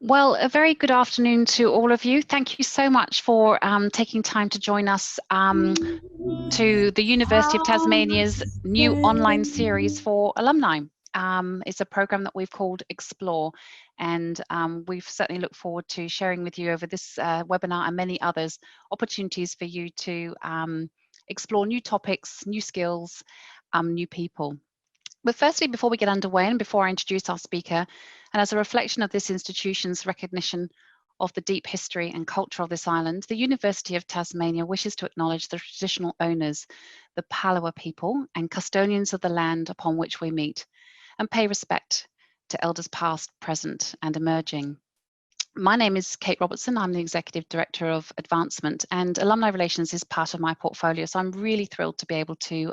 Well, a very good afternoon to all of you. Thank you so much for taking time to join us to the University of Tasmania's new online series for alumni. It's a program that we've called Explore, and we've certainly looked forward to sharing with you over this webinar and many others opportunities for you to explore new topics, new skills, new people. But firstly, before we get underway and before I introduce our speaker, and as a reflection of this institution's recognition of the deep history and culture of this island, the University of Tasmania wishes to acknowledge the traditional owners, the Palawa people and custodians of the land upon which we meet, and pay respect to elders past, present and emerging. My name is Kate Robertson. I'm the Executive Director of Advancement, and Alumni Relations is part of my portfolio. So I'm really thrilled to be able to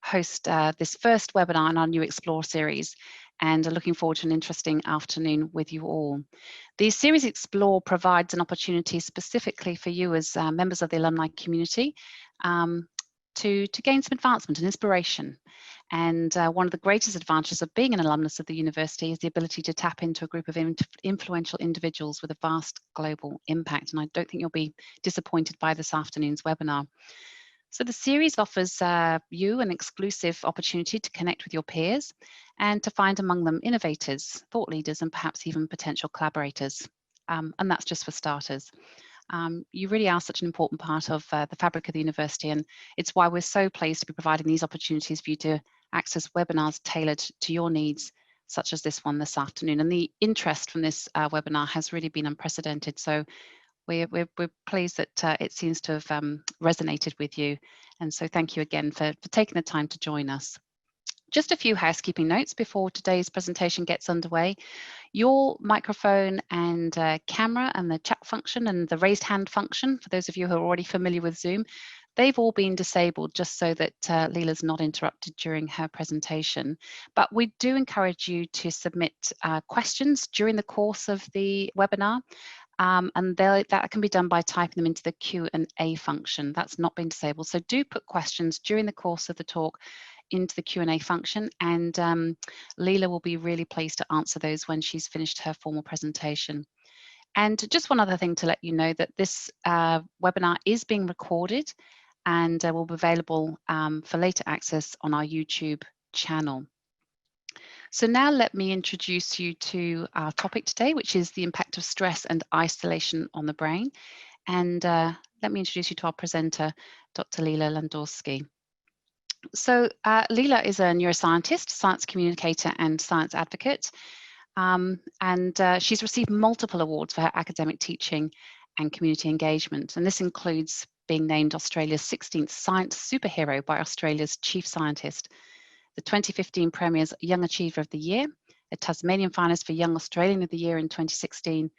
host this first webinar in our new Explore series, and looking forward to an interesting afternoon with you all. The series Explore provides an opportunity specifically for you as members of the alumni community to gain some advancement and inspiration. And one of the greatest advantages of being an alumnus of the university is the ability to tap into a group of influential individuals with a vast global impact. And I don't think you'll be disappointed by this afternoon's webinar. So the series offers you an exclusive opportunity to connect with your peers and to find among them innovators, thought leaders, and perhaps even potential collaborators. And that's just for starters. You really are such an important part of the fabric of the university, and it's why we're so pleased to be providing these opportunities for you to access webinars tailored to your needs, such as this one this afternoon. And the interest from this webinar has really been unprecedented. So we're pleased that it seems to have resonated with you. And so thank you again for taking the time to join us. Just a few housekeeping notes before today's presentation gets underway. Your microphone and camera and the chat function and the raised hand function, for those of you who are already familiar with Zoom, they've all been disabled just so that Lila's not interrupted during her presentation. But we do encourage you to submit questions during the course of the webinar. And that can be done by typing them into the Q&A function. That's not been disabled. So do put questions during the course of the talk into the Q&A function, and Lila will be really pleased to answer those when she's finished her formal presentation. And just one other thing to let you know that this webinar is being recorded and will be available for later access on our YouTube channel. So now let me introduce you to our topic today, which is the impact of stress and isolation on the brain. And let me introduce you to our presenter, Dr. Lila Landowski. So Lila is a neuroscientist, science communicator and science advocate. She's received multiple awards for her academic teaching and community engagement. And this includes being named Australia's 16th Science Superhero by Australia's Chief Scientist, the 2015 Premier's Young Achiever of the Year, a Tasmanian finalist for Young Australian of the Year in 2016,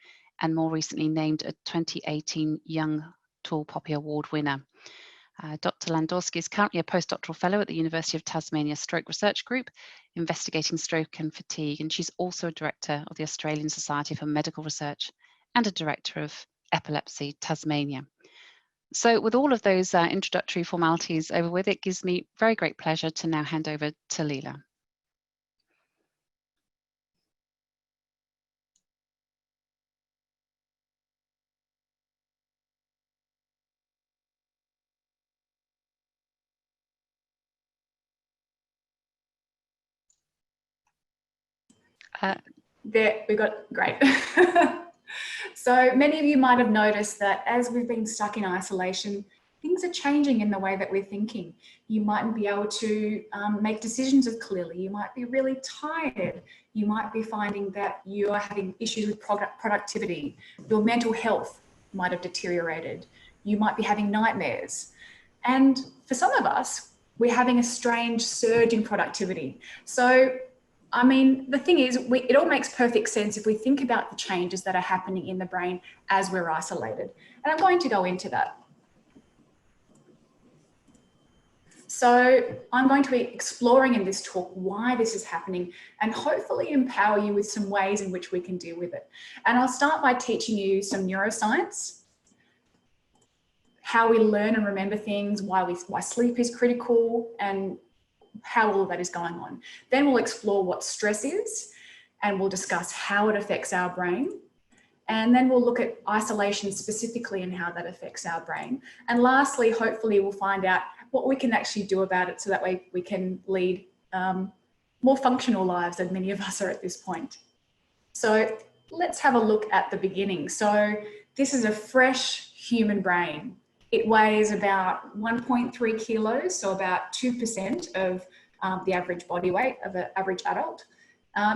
and more recently named a 2018 Young Tall Poppy Award winner. Dr. Landowski is currently a postdoctoral fellow at the University of Tasmania Stroke Research Group, investigating stroke and fatigue, and she's also a director of the Australian Society for Medical Research and a director of Epilepsy Tasmania. So with all of those introductory formalities over with, it gives me very great pleasure to now hand over to Lila. There, we got, great. So many of you might have noticed that as we've been stuck in isolation, things are changing in the way that we're thinking. You mightn't be able to make decisions as clearly. You might be really tired. You might be finding that you are having issues with productivity. Your mental health might have deteriorated. You might be having nightmares. And for some of us, we're having a strange surge in productivity. So I mean, the thing is, it all makes perfect sense if we think about the changes that are happening in the brain as we're isolated. And I'm going to go into that. So I'm going to be exploring in this talk why this is happening and hopefully empower you with some ways in which we can deal with it. And I'll start by teaching you some neuroscience, how we learn and remember things, why sleep is critical, and how all of that is going on. Then we'll explore what stress is, and we'll discuss how it affects our brain. And then we'll look at isolation specifically and how that affects our brain. And lastly, hopefully we'll find out what we can actually do about it so that way we can lead more functional lives than many of us are at this point. So let's have a look at the beginning. So this is a fresh human brain. It weighs about 1.3 kilos, so about 2% of the average body weight of an average adult.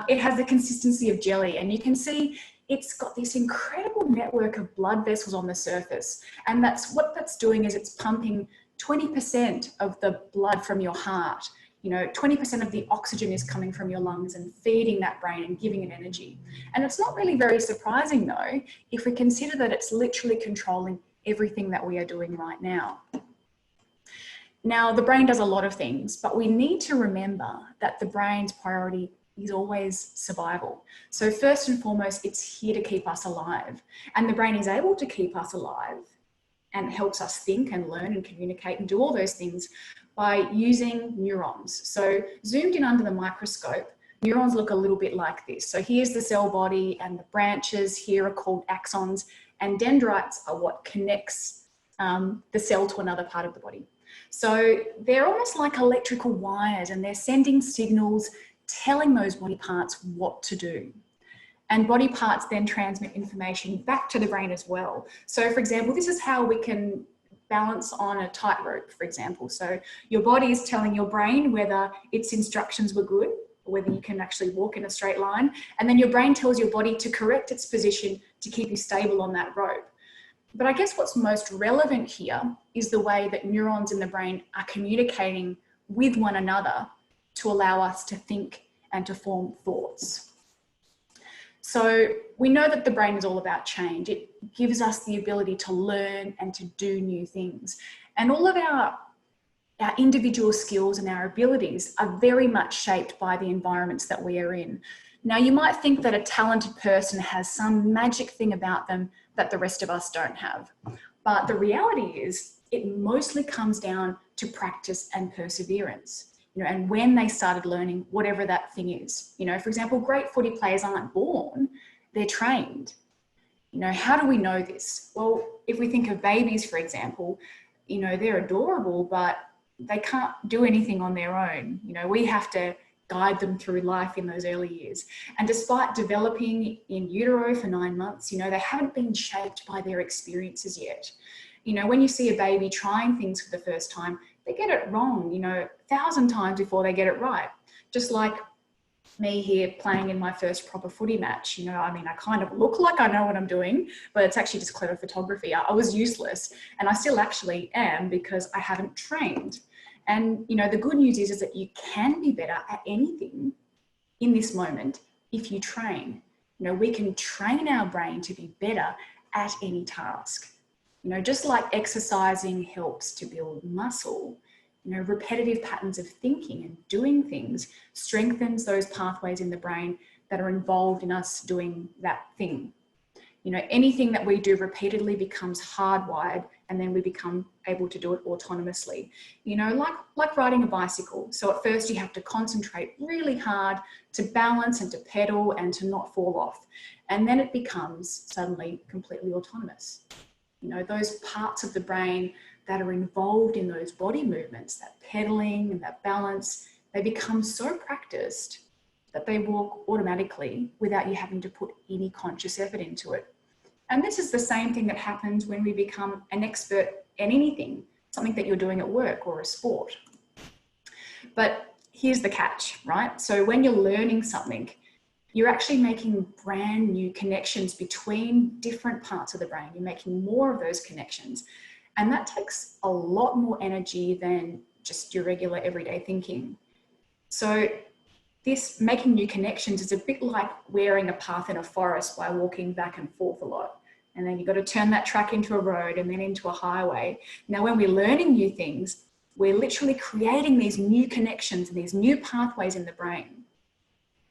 It has the consistency of jelly, and you can see it's got this incredible network of blood vessels on the surface. And what that's doing is it's pumping 20% of the blood from your heart. 20% of the oxygen is coming from your lungs and feeding that brain and giving it energy. And it's not really very surprising though, if we consider that it's literally controlling everything that we are doing right now. Now, the brain does a lot of things, but we need to remember that the brain's priority is always survival. So first and foremost, it's here to keep us alive. And the brain is able to keep us alive and helps us think and learn and communicate and do all those things by using neurons. So zoomed in under the microscope, neurons look a little bit like this. So here's the cell body, and the branches here are called axons, and dendrites are what connects the cell to another part of the body. So they're almost like electrical wires, and they're sending signals telling those body parts what to do. And body parts then transmit information back to the brain as well. So for example, this is how we can balance on a tightrope, for example. So your body is telling your brain whether its instructions were good, or whether you can actually walk in a straight line. And then your brain tells your body to correct its position to keep you stable on that rope. But I guess what's most relevant here is the way that neurons in the brain are communicating with one another to allow us to think and to form thoughts. So we know that the brain is all about change. It gives us the ability to learn and to do new things. And all of our individual skills and our abilities are very much shaped by the environments that we are in. Now, you might think that a talented person has some magic thing about them that the rest of us don't have. But the reality is it mostly comes down to practice and perseverance. And when they started learning whatever that thing is. For example, great footy players aren't born, they're trained. How do we know this? Well, if we think of babies, for example, they're adorable, but they can't do anything on their own. We have to guide them through life in those early years. And despite developing in utero for 9 months, they haven't been shaped by their experiences yet. When you see a baby trying things for the first time, they get it wrong, 1,000 times before they get it right. Just like me here playing in my first proper footy match. I kind of look like I know what I'm doing, but it's actually just clever photography. I was useless, and I still actually am because I haven't trained. And, the good news is that you can be better at anything in this moment if you train. We can train our brain to be better at any task. Just like exercising helps to build muscle, repetitive patterns of thinking and doing things strengthens those pathways in the brain that are involved in us doing that thing. Anything that we do repeatedly becomes hardwired, and then we become able to do it autonomously. Like riding a bicycle. So at first you have to concentrate really hard to balance and to pedal and to not fall off. And then it becomes suddenly completely autonomous. Those parts of the brain that are involved in those body movements, that pedaling and that balance, they become so practiced that they walk automatically without you having to put any conscious effort into it. And this is the same thing that happens when we become an expert in anything, something that you're doing at work or a sport. But here's the catch, right? So when you're learning something, you're actually making brand new connections between different parts of the brain. You're making more of those connections. And that takes a lot more energy than just your regular everyday thinking. So this making new connections is a bit like wearing a path in a forest by walking back and forth a lot. And then you've got to turn that track into a road and then into a highway. Now, when we're learning new things, we're literally creating these new connections and these new pathways in the brain.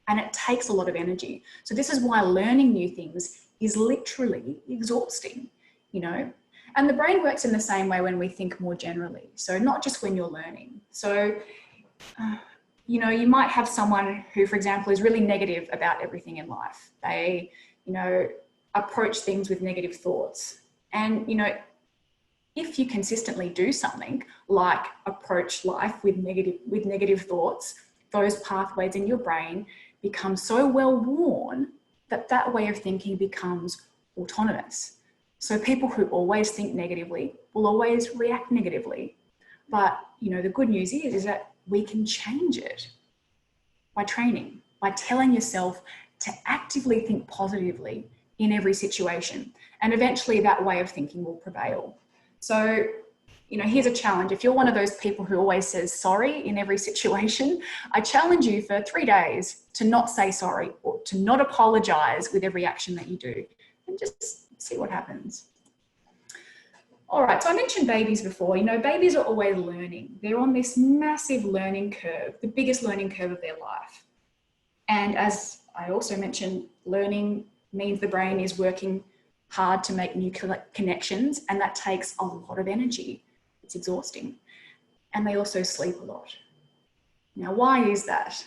And it takes a lot of energy. So this is why learning new things is literally exhausting, And the brain works in the same way when we think more generally. So not just when you're learning. So, you might have someone who, for example, is really negative about everything in life. They, approach things with negative thoughts. And, you know, if you consistently do something like approach life with negative thoughts, those pathways in your brain become so well worn that that way of thinking becomes autonomous. So people who always think negatively will always react negatively. But, you know, the good news is that we can change it by training, by telling yourself to actively think positively in every situation. And eventually that way of thinking will prevail. So, you know, here's a challenge. If you're one of those people who always says sorry in every situation, I challenge you for 3 days to not say sorry or to not apologize with every action that you do, and just see what happens. All right, so I mentioned babies before. You know, babies are always learning. They're on this massive learning curve, the biggest learning curve of their life. And as I also mentioned, learning means the brain is working hard to make new connections, and that takes a lot of energy. It's exhausting. And they also sleep a lot. Now, why is that?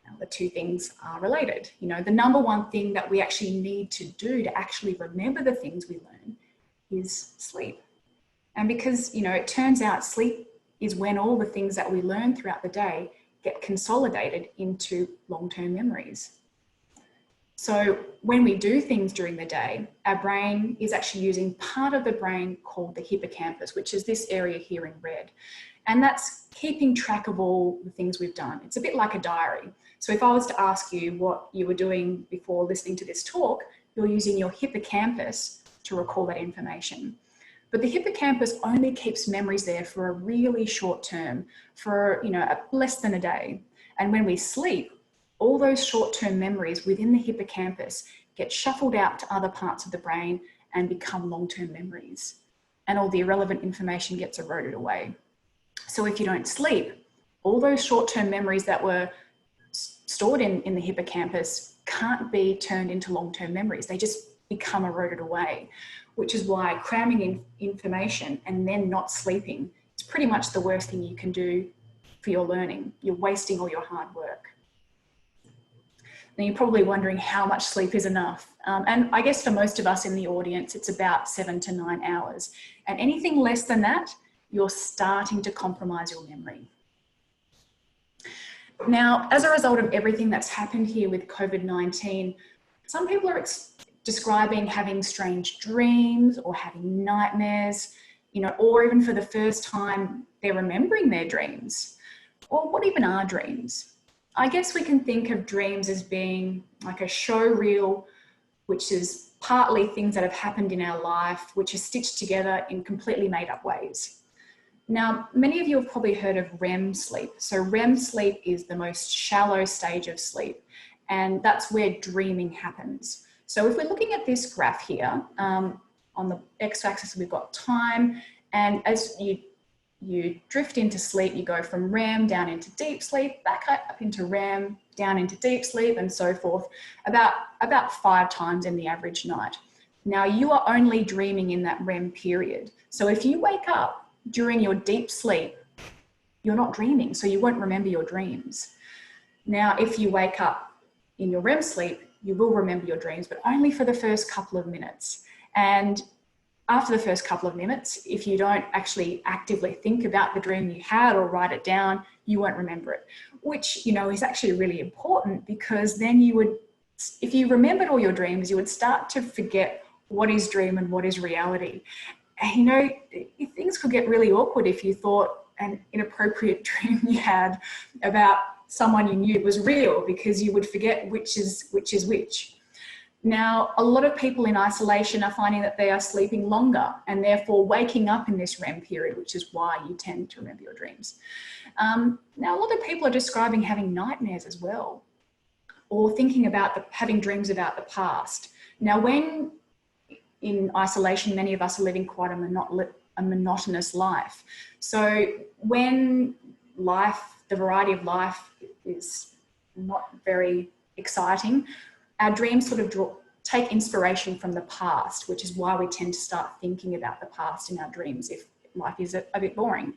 Now, the two things are related. You know, the number one thing that we actually need to do to actually remember the things we learn is sleep. And because, you know, it turns out sleep is when all the things that we learn throughout the day get consolidated into long-term memories. So when we do things during the day, our brain is actually using part of the brain called the hippocampus, which is this area here in red. And that's keeping track of all the things we've done. It's a bit like a diary. So if I was to ask you what you were doing before listening to this talk, you're using your hippocampus to recall that information. But the hippocampus only keeps memories there for a really short term, for, you know, less than a day. And when we sleep, all those short-term memories within the hippocampus get shuffled out to other parts of the brain and become long-term memories. And all the irrelevant information gets eroded away. So if you don't sleep, all those short-term memories that were stored in the hippocampus can't be turned into long-term memories. They just become eroded away, which is why cramming in information and then not sleeping is pretty much the worst thing you can do for your learning. You're wasting all your hard work. Now you're probably wondering how much sleep is enough. And I guess for most of us in the audience, it's about 7 to 9 hours. And anything less than that, you're starting to compromise your memory. Now, as a result of everything that's happened here with COVID-19, some people are describing having strange dreams or having nightmares, you know, or even for the first time, they're remembering their dreams. Or what even are dreams? I guess we can think of dreams as being like a show reel, which is partly things that have happened in our life, which are stitched together in completely made up ways. Now, many of you have probably heard of REM sleep. So REM sleep is the most shallow stage of sleep, and that's where dreaming happens. So if we're looking at this graph here, on the x-axis we've got time, and as you drift into sleep, you go from REM down into deep sleep, back up into REM, down into deep sleep, and so forth, about 5 times in the average night. Now, you are only dreaming in that REM period. So if you wake up during your deep sleep, you're not dreaming, so you won't remember your dreams. Now, if you wake up in your REM sleep, you will remember your dreams, but only for the first couple of minutes. And after the first couple of minutes, if you don't actually actively think about the dream you had or write it down, you won't remember it, which, you know, is actually really important, because then you would, if you remembered all your dreams, you would start to forget what is dream and what is reality. And, you know, things could get really awkward if you thought an inappropriate dream you had about someone you knew was real, because you would forget which is which. Now, a lot of people in isolation are finding that they are sleeping longer and therefore waking up in this REM period, which is why you tend to remember your dreams. Now, a lot of people are describing having nightmares as well, or thinking about having dreams about the past. Now, when in isolation, many of us are living quite a monotonous life. So when the variety of life is not very exciting, our dreams sort of take inspiration from the past, which is why we tend to start thinking about the past in our dreams if life is a bit boring.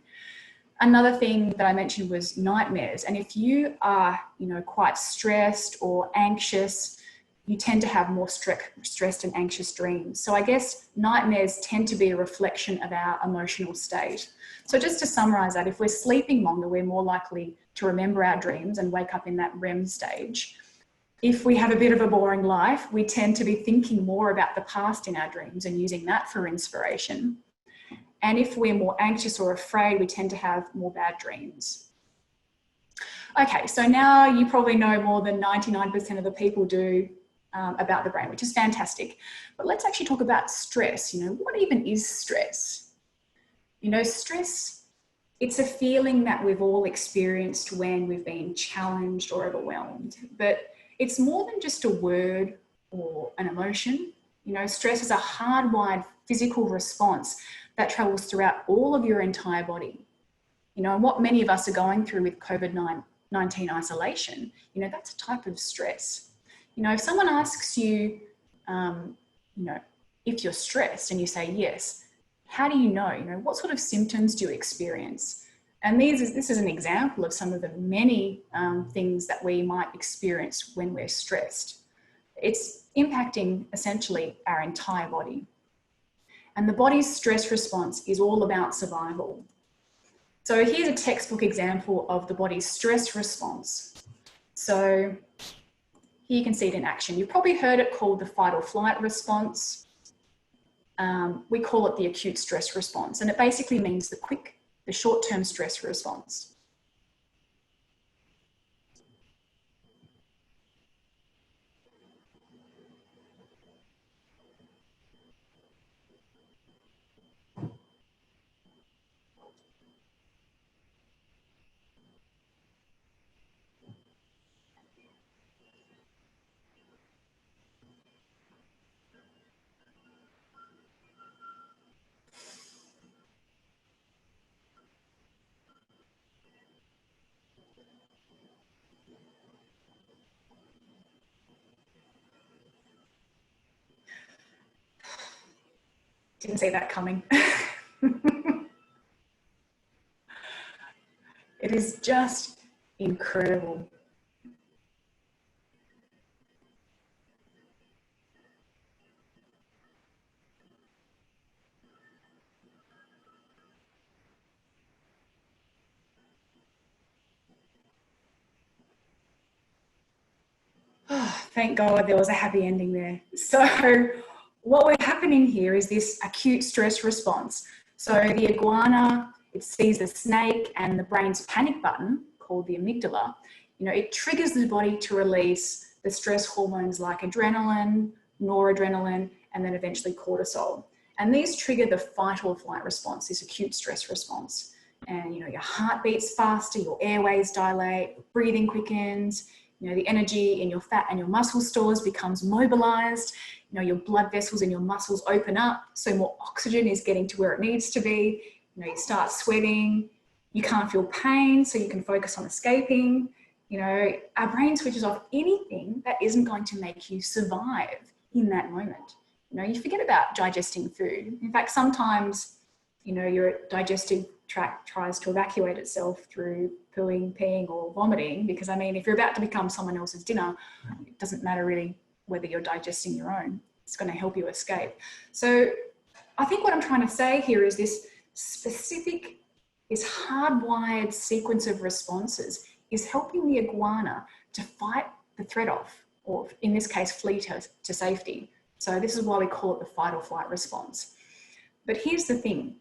Another thing that I mentioned was nightmares. And if you are, you know, quite stressed or anxious, you tend to have more stressed and anxious dreams. So I guess nightmares tend to be a reflection of our emotional state. So just to summarize that, if we're sleeping longer, we're more likely to remember our dreams and wake up in that REM stage. If we have a bit of a boring life, we tend to be thinking more about the past in our dreams and using that for inspiration. And if we're more anxious or afraid, we tend to have more bad dreams. Okay, so now you probably know more than 99% of the people do about the brain, which is fantastic. But let's actually talk about stress. You know, what even is stress? You know, stress, it's a feeling that we've all experienced when we've been challenged or overwhelmed. But it's more than just a word or an emotion. You know, stress is a hardwired physical response that travels throughout all of your entire body. You know, and what many of us are going through with COVID-19 isolation, you know, that's a type of stress. You know, if someone asks you, you know, if you're stressed and you say yes, how do you know? You know, what sort of symptoms do you experience? And this is an example of some of the many things that we might experience when we're stressed. It's impacting essentially our entire body. And the body's stress response is all about survival. So here's a textbook example of the body's stress response. So here you can see it in action. You've probably heard it called the fight or flight response. We call it the acute stress response, and it basically means the short-term stress response. Didn't see that coming. It is just incredible. Oh, thank God there was a happy ending there. So what we're happening here is this acute stress response. So the iguana, it sees the snake and the brain's panic button called the amygdala. You know, it triggers the body to release the stress hormones like adrenaline, noradrenaline, and then eventually cortisol. And these trigger the fight or flight response, this acute stress response. And, you know, your heart beats faster, your airways dilate, breathing quickens, you know, the energy in your fat and your muscle stores becomes mobilized. You know, your blood vessels in your muscles open up, so more oxygen is getting to where it needs to be. You know, you start sweating, you can't feel pain, so you can focus on escaping. You know, our brain switches off anything that isn't going to make you survive in that moment. You know, you forget about digesting food. In fact, sometimes, you know, your digestive tract tries to evacuate itself through pooing, peeing, or vomiting, because I mean, if you're about to become someone else's dinner, it doesn't matter really whether you're digesting your own. It's going to help you escape. So I think what I'm trying to say here is this specific, this hardwired sequence of responses is helping the iguana to fight the threat off, or in this case, flee to safety. So this is why we call it the fight or flight response. But here's the thing.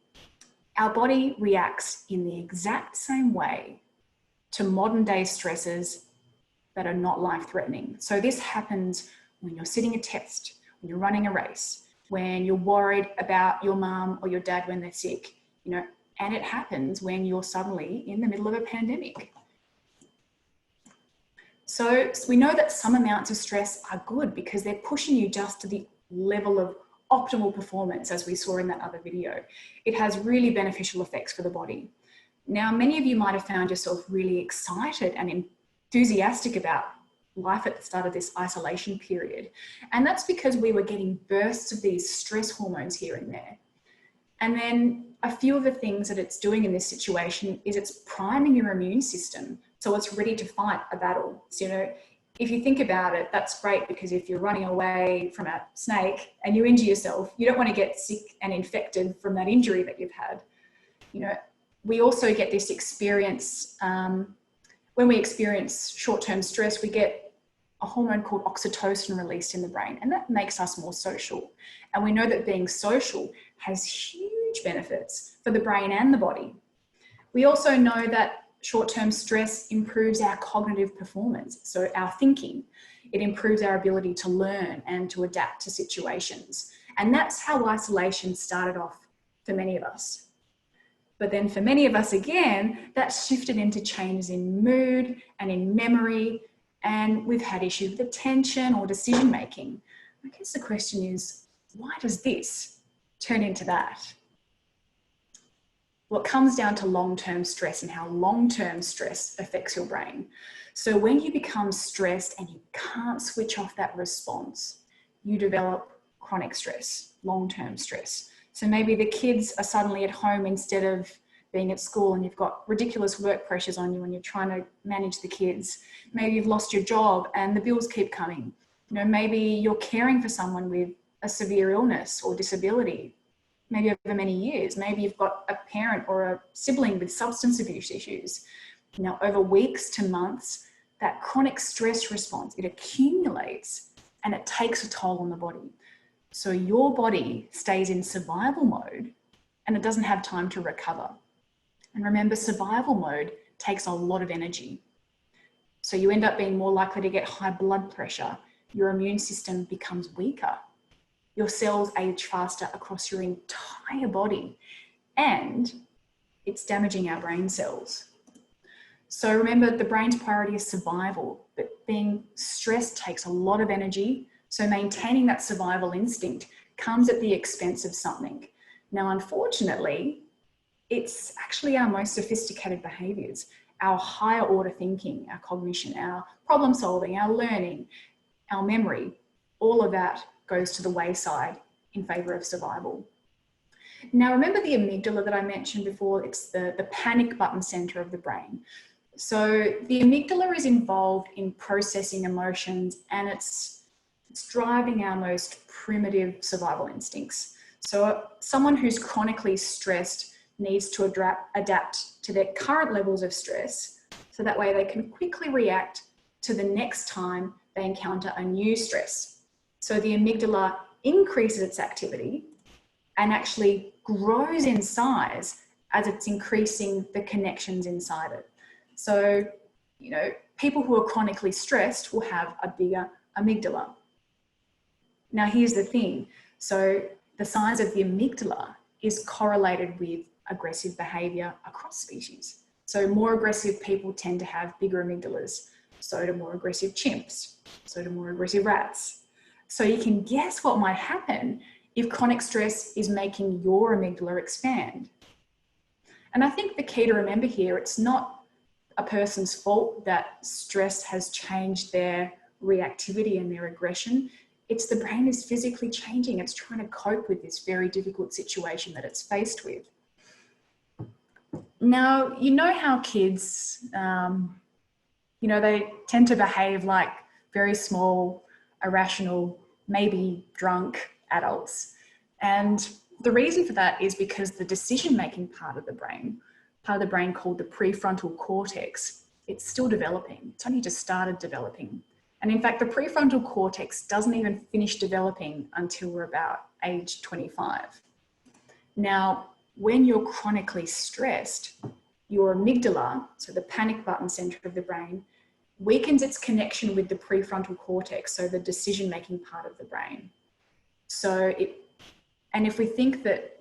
Our body reacts in the exact same way to modern day stresses that are not life-threatening. So this happens when you're sitting a test, when you're running a race, when you're worried about your mum or your dad when they're sick, you know, and it happens when you're suddenly in the middle of a pandemic. So we know that some amounts of stress are good because they're pushing you just to the level of optimal performance, as we saw in that other video. It has really beneficial effects for the body. Now, many of you might have found yourself really excited and enthusiastic about life at the start of this isolation period. And that's because we were getting bursts of these stress hormones here and there. And then a few of the things that it's doing in this situation is it's priming your immune system so it's ready to fight a battle. So, you know, if you think about it, that's great, because if you're running away from a snake and you injure yourself, you don't want to get sick and infected from that injury that you've had. You know, we also get this experience, when we experience short-term stress, we get a hormone called oxytocin released in the brain, and that makes us more social. And we know that being social has huge benefits for the brain and the body. We also know that short-term stress improves our cognitive performance, so our thinking. It improves our ability to learn and to adapt to situations. And that's how isolation started off for many of us. But then for many of us again, that shifted into changes in mood and in memory, and we've had issues with attention or decision-making. I guess the question is, why does this turn into that? Well, it comes down to long-term stress and how long-term stress affects your brain. So when you become stressed and you can't switch off that response, you develop chronic stress, long-term stress. So maybe the kids are suddenly at home instead of being at school, and you've got ridiculous work pressures on you and you're trying to manage the kids. Maybe you've lost your job and the bills keep coming. You know, maybe you're caring for someone with a severe illness or disability, maybe over many years. Maybe you've got a parent or a sibling with substance abuse issues. Now, over weeks to months, that chronic stress response, it accumulates and it takes a toll on the body. So your body stays in survival mode and it doesn't have time to recover. And remember, survival mode takes a lot of energy. So you end up being more likely to get high blood pressure. Your immune system becomes weaker. Your cells age faster across your entire body, and it's damaging our brain cells. So remember, the brain's priority is survival, but being stressed takes a lot of energy. So maintaining that survival instinct comes at the expense of something. Now, unfortunately, it's actually our most sophisticated behaviors, our higher order thinking, our cognition, our problem solving, our learning, our memory, all of that goes to the wayside in favor of survival. Now, remember the amygdala that I mentioned before? It's the panic button center of the brain. So the amygdala is involved in processing emotions, and it's driving our most primitive survival instincts. So someone who's chronically stressed needs to adapt to their current levels of stress, so that way they can quickly react to the next time they encounter a new stress. So the amygdala increases its activity and actually grows in size as it's increasing the connections inside it. So, you know, people who are chronically stressed will have a bigger amygdala. Now, here's the thing. So the size of the amygdala is correlated with aggressive behavior across species. So more aggressive people tend to have bigger amygdalas. So do more aggressive chimps. So do more aggressive rats. So you can guess what might happen if chronic stress is making your amygdala expand. And I think the key to remember here, it's not a person's fault that stress has changed their reactivity and their aggression. It's the brain is physically changing. It's trying to cope with this very difficult situation that it's faced with. Now, you know how kids, you know, they tend to behave like very small, irrational, maybe drunk adults. And the reason for that is because the decision-making part of the brain called the prefrontal cortex, it's still developing. It's only just started developing. And in fact, the prefrontal cortex doesn't even finish developing until we're about age 25. Now, when you're chronically stressed, your amygdala, so the panic button center of the brain, weakens its connection with the prefrontal cortex, so the decision-making part of the brain. And if we think that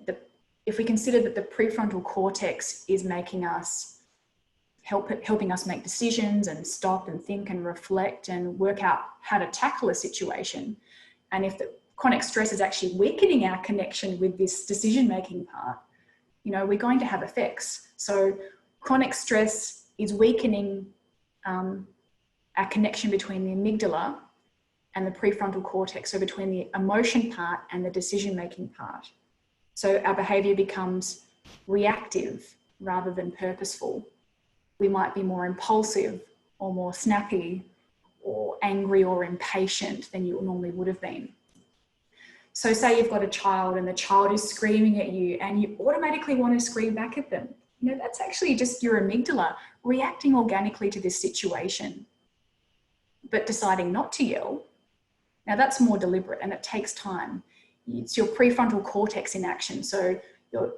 if we consider that the prefrontal cortex is making us, helping us make decisions and stop and think and reflect and work out how to tackle a situation, and if the chronic stress is actually weakening our connection with this decision-making part, you know, we're going to have effects. So chronic stress is weakening our connection between the amygdala and the prefrontal cortex, so between the emotion part and the decision-making part. So our behavior becomes reactive rather than purposeful. We might be more impulsive or more snappy or angry or impatient than you normally would have been. So say you've got a child and the child is screaming at you and you automatically want to scream back at them. You know, that's actually just your amygdala reacting organically to this situation, but deciding not to yell. Now that's more deliberate and it takes time. It's your prefrontal cortex in action. So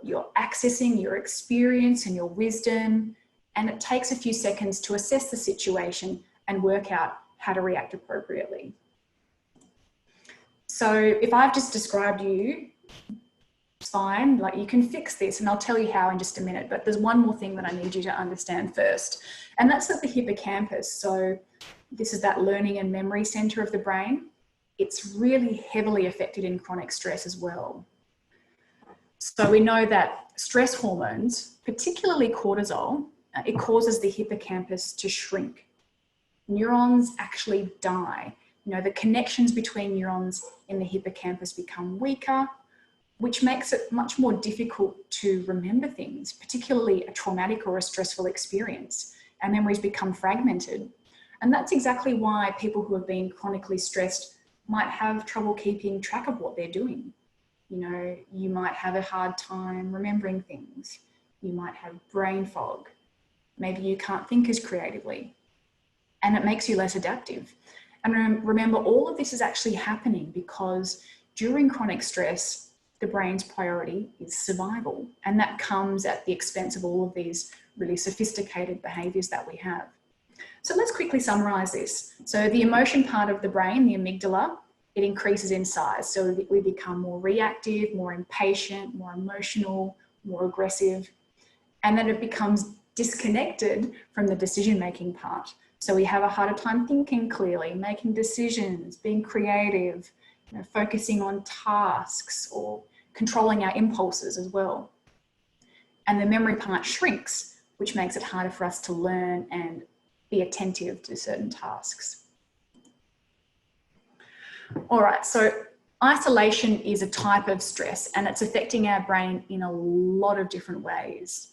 you're accessing your experience and your wisdom, and it takes a few seconds to assess the situation and work out how to react appropriately. So if I've just described you, it's fine, like you can fix this, and I'll tell you how in just a minute, but there's one more thing that I need you to understand first, and that's that the hippocampus, so this is that learning and memory center of the brain, it's really heavily affected in chronic stress as well. So we know that stress hormones, particularly cortisol, it causes the hippocampus to shrink. Neurons actually die. You know, the connections between neurons in the hippocampus become weaker, which makes it much more difficult to remember things, particularly a traumatic or a stressful experience, and memories become fragmented. And that's exactly why people who have been chronically stressed might have trouble keeping track of what they're doing. You know, you might have a hard time remembering things. You might have brain fog. Maybe you can't think as creatively, and it makes you less adaptive. And remember, all of this is actually happening because during chronic stress, the brain's priority is survival, and that comes at the expense of all of these really sophisticated behaviors that we have. So let's quickly summarize this. So the emotion part of the brain, the amygdala, it increases in size. So we become more reactive, more impatient, more emotional, more aggressive, and then it becomes disconnected from the decision-making part. So we have a harder time thinking clearly, making decisions, being creative, you know, focusing on tasks or controlling our impulses as well. And the memory part shrinks, which makes it harder for us to learn and be attentive to certain tasks. All right, so isolation is a type of stress and it's affecting our brain in a lot of different ways.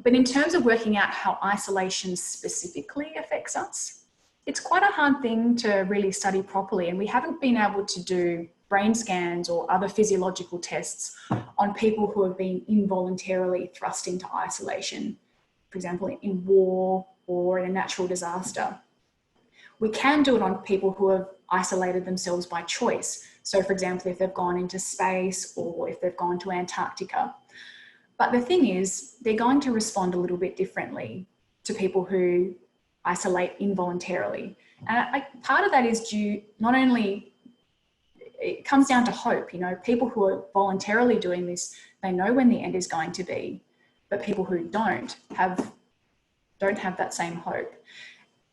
But in terms of working out how isolation specifically affects us, it's quite a hard thing to really study properly, and we haven't been able to do brain scans or other physiological tests on people who have been involuntarily thrust into isolation, for example, in war or in a natural disaster. We can do it on people who have isolated themselves by choice. So for example, if they've gone into space or if they've gone to Antarctica. But the thing is, they're going to respond a little bit differently to people who isolate involuntarily. And part of that is due, not only, it comes down to hope, you know, people who are voluntarily doing this, they know when the end is going to be, but people who don't have that same hope.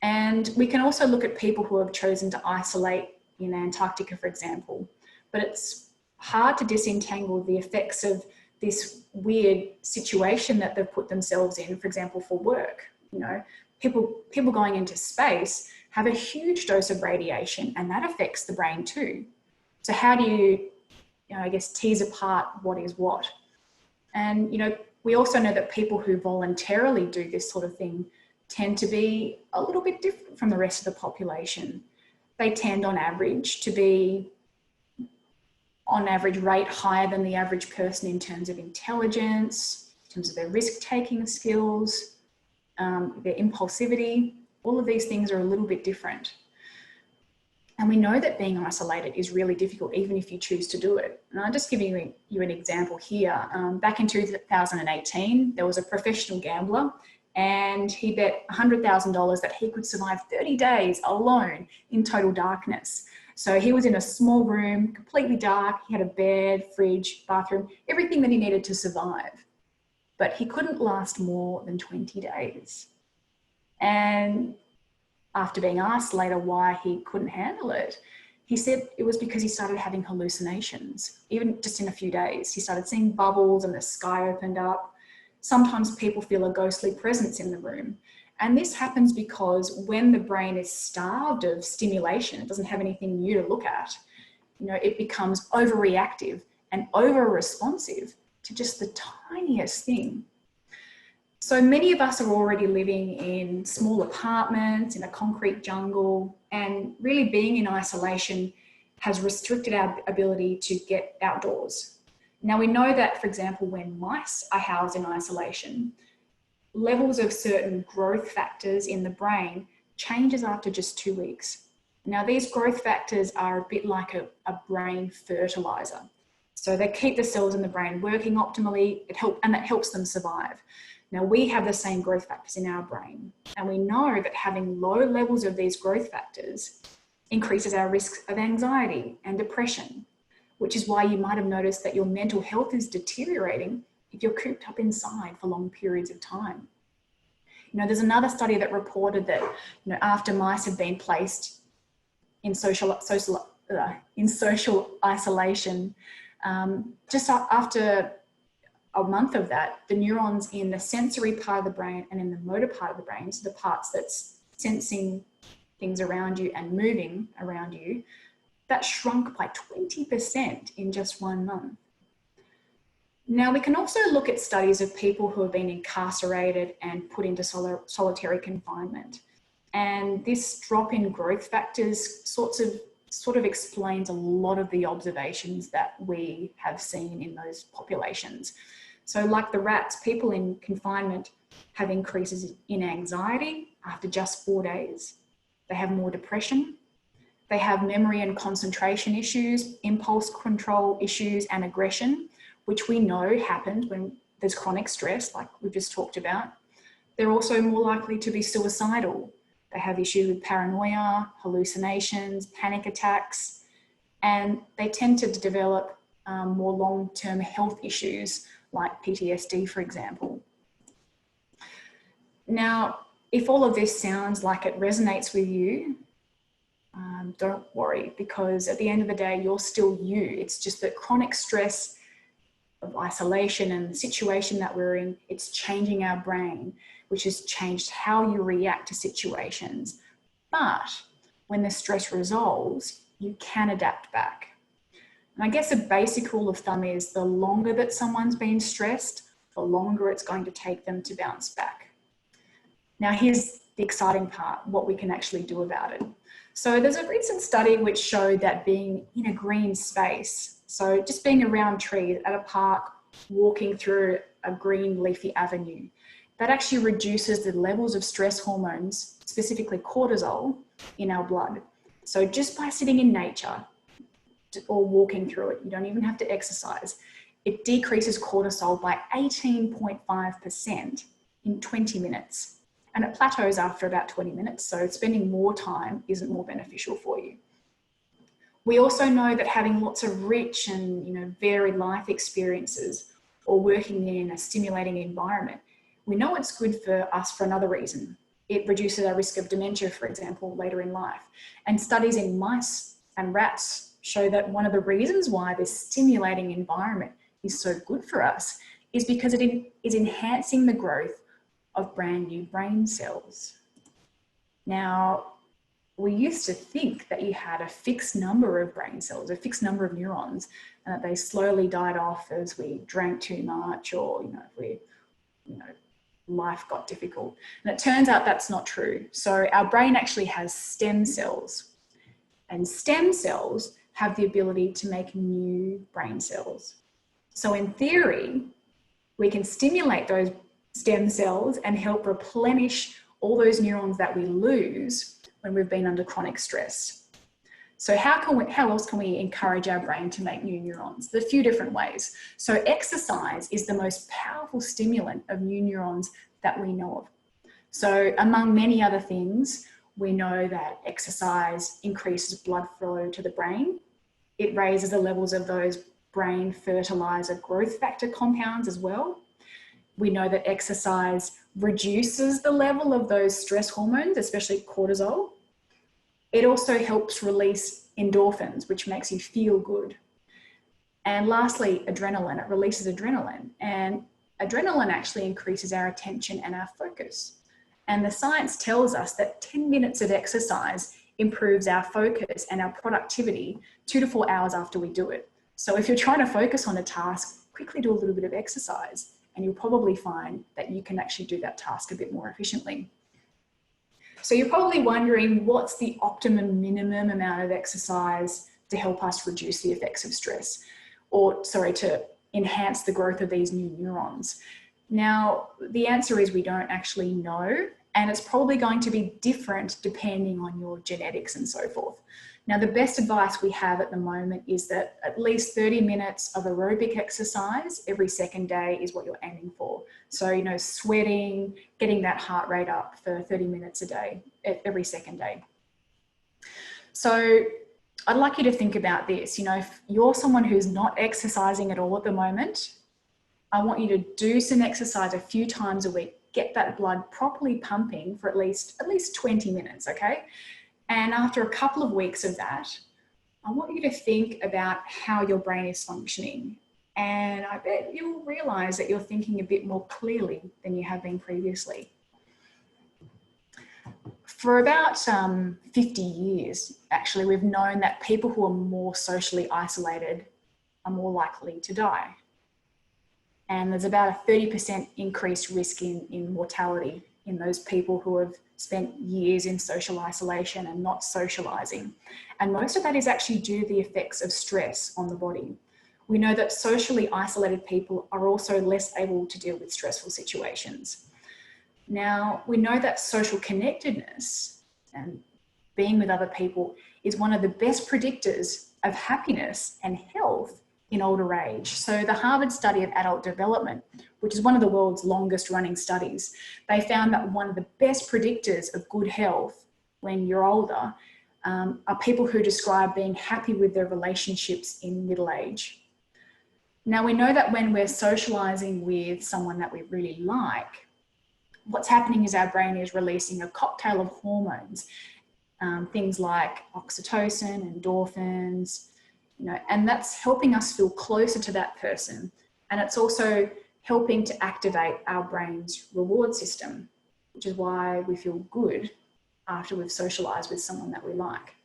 And we can also look at people who have chosen to isolate in Antarctica, for example, but it's hard to disentangle the effects of this weird situation that they've put themselves in, for example, for work. You know, people going into space have a huge dose of radiation, and that affects the brain too. So how do you know, I guess, tease apart what is what? And, you know, we also know that people who voluntarily do this sort of thing tend to be a little bit different from the rest of the population. They tend on average to be on average rate higher than the average person in terms of intelligence, in terms of their risk-taking skills, their impulsivity. All of these things are a little bit different. And we know that being isolated is really difficult, even if you choose to do it. And I'll just give you an example here. Back in 2018, there was a professional gambler, and he bet $100,000 that he could survive 30 days alone in total darkness. So he was in a small room, completely dark. He had a bed, fridge, bathroom, everything that he needed to survive. But he couldn't last more than 20 days. And after being asked later why he couldn't handle it, he said it was because he started having hallucinations. Even just in a few days, he started seeing bubbles and the sky opened up. Sometimes people feel a ghostly presence in the room. And this happens because when the brain is starved of stimulation, it doesn't have anything new to look at, you know, it becomes overreactive and over-responsive to just the tiniest thing. So many of us are already living in small apartments, in a concrete jungle, and really being in isolation has restricted our ability to get outdoors. Now we know that, for example, when mice are housed in isolation, levels of certain growth factors in the brain changes after just 2 weeks. Now these growth factors are a bit like a brain fertilizer. So they keep the cells in the brain working optimally, and that helps them survive. Now we have the same growth factors in our brain, and we know that having low levels of these growth factors increases our risk of anxiety and depression, which is why you might have noticed that your mental health is deteriorating if you're cooped up inside for long periods of time. You know, there's another study that reported that, you know, after mice have been placed in social isolation, just after a month of that, the neurons in the sensory part of the brain and in the motor part of the brain, so the parts that's sensing things around you and moving around you, that shrunk by 20% in just 1 month. Now we can also look at studies of people who have been incarcerated and put into solitary confinement. And this drop in growth factors sort of explains a lot of the observations that we have seen in those populations. So like the rats, people in confinement have increases in anxiety after just 4 days. They have more depression. They have memory and concentration issues, impulse control issues, and aggression, which we know happens when there's chronic stress, like we've just talked about. They're also more likely to be suicidal. They have issues with paranoia, hallucinations, panic attacks, and they tend to develop more long-term health issues like PTSD, for example. Now, if all of this sounds like it resonates with you, don't worry, because at the end of the day, you're still you. It's just that chronic stress of isolation and the situation that we're in, it's changing our brain, which has changed how you react to situations. But when the stress resolves, you can adapt back. And I guess a basic rule of thumb is the longer that someone's been stressed, the longer it's going to take them to bounce back. Now, here's the exciting part, what we can actually do about it. So there's a recent study which showed that being in a green space, so just being around trees at a park, walking through a green leafy avenue, that actually reduces the levels of stress hormones, specifically cortisol, in our blood. So just by sitting in nature or walking through it, you don't even have to exercise, it decreases cortisol by 18.5% in 20 minutes. And it plateaus after about 20 minutes, so spending more time isn't more beneficial for you. We also know that having lots of rich and varied life experiences or working in a stimulating environment, we know it's good for us for another reason. It reduces our risk of dementia, for example, later in life. And studies in mice and rats show that one of the reasons why this stimulating environment is so good for us is because it is enhancing the growth of brand new brain cells. Now, we used to think that you had a fixed number of brain cells, a fixed number of neurons, and that they slowly died off as we drank too much or, life got difficult. And it turns out that's not true. So our brain actually has stem cells, and stem cells have the ability to make new brain cells. So in theory, we can stimulate those stem cells and help replenish all those neurons that we lose when we've been under chronic stress. So how else can we encourage our brain to make new neurons? There's a few different ways. So exercise is the most powerful stimulant of new neurons that we know of. So among many other things, we know that exercise increases blood flow to the brain. It raises the levels of those brain fertilizer growth factor compounds as well. We know that exercise reduces the level of those stress hormones, especially cortisol. It also helps release endorphins, which makes you feel good. And lastly, adrenaline. It releases adrenaline, and adrenaline actually increases our attention and our focus. And the science tells us that 10 minutes of exercise improves our focus and our productivity 2 to 4 hours after we do it. So if you're trying to focus on a task, quickly do a little bit of exercise and you'll probably find that you can actually do that task a bit more efficiently. So you're probably wondering, what's the optimum minimum amount of exercise to help us reduce the effects of stress, or sorry, to enhance the growth of these new neurons? Now, the answer is we don't actually know, and it's probably going to be different depending on your genetics and so forth. Now, the best advice we have at the moment is that at least 30 minutes of aerobic exercise every second day is what you're aiming for. So, you know, sweating, getting that heart rate up for 30 minutes a day, every second day. So I'd like you to think about this. You know, if you're someone who's not exercising at all at the moment, I want you to do some exercise a few times a week, get that blood properly pumping for at least 20 minutes, okay? And after a couple of weeks of that, I want you to think about how your brain is functioning. And I bet you'll realize that you're thinking a bit more clearly than you have been previously. For about 50 years, actually, we've known that people who are more socially isolated are more likely to die. And there's about a 30% increased risk in mortality in those people who have spent years in social isolation and not socializing. And most of that is actually due to the effects of stress on the body. We know that socially isolated people are also less able to deal with stressful situations. Now, we know that social connectedness and being with other people is one of the best predictors of happiness and health in older age. So the Harvard study of adult development, which is one of the world's longest running studies, they found that one of the best predictors of good health when you're older are people who describe being happy with their relationships in middle age. Now, we know that when we're socializing with someone that we really like, what's happening is our brain is releasing a cocktail of hormones, things like oxytocin, endorphins, you know, and that's helping us feel closer to that person. And it's also helping to activate our brain's reward system, which is why we feel good after we've socialized with someone that we like.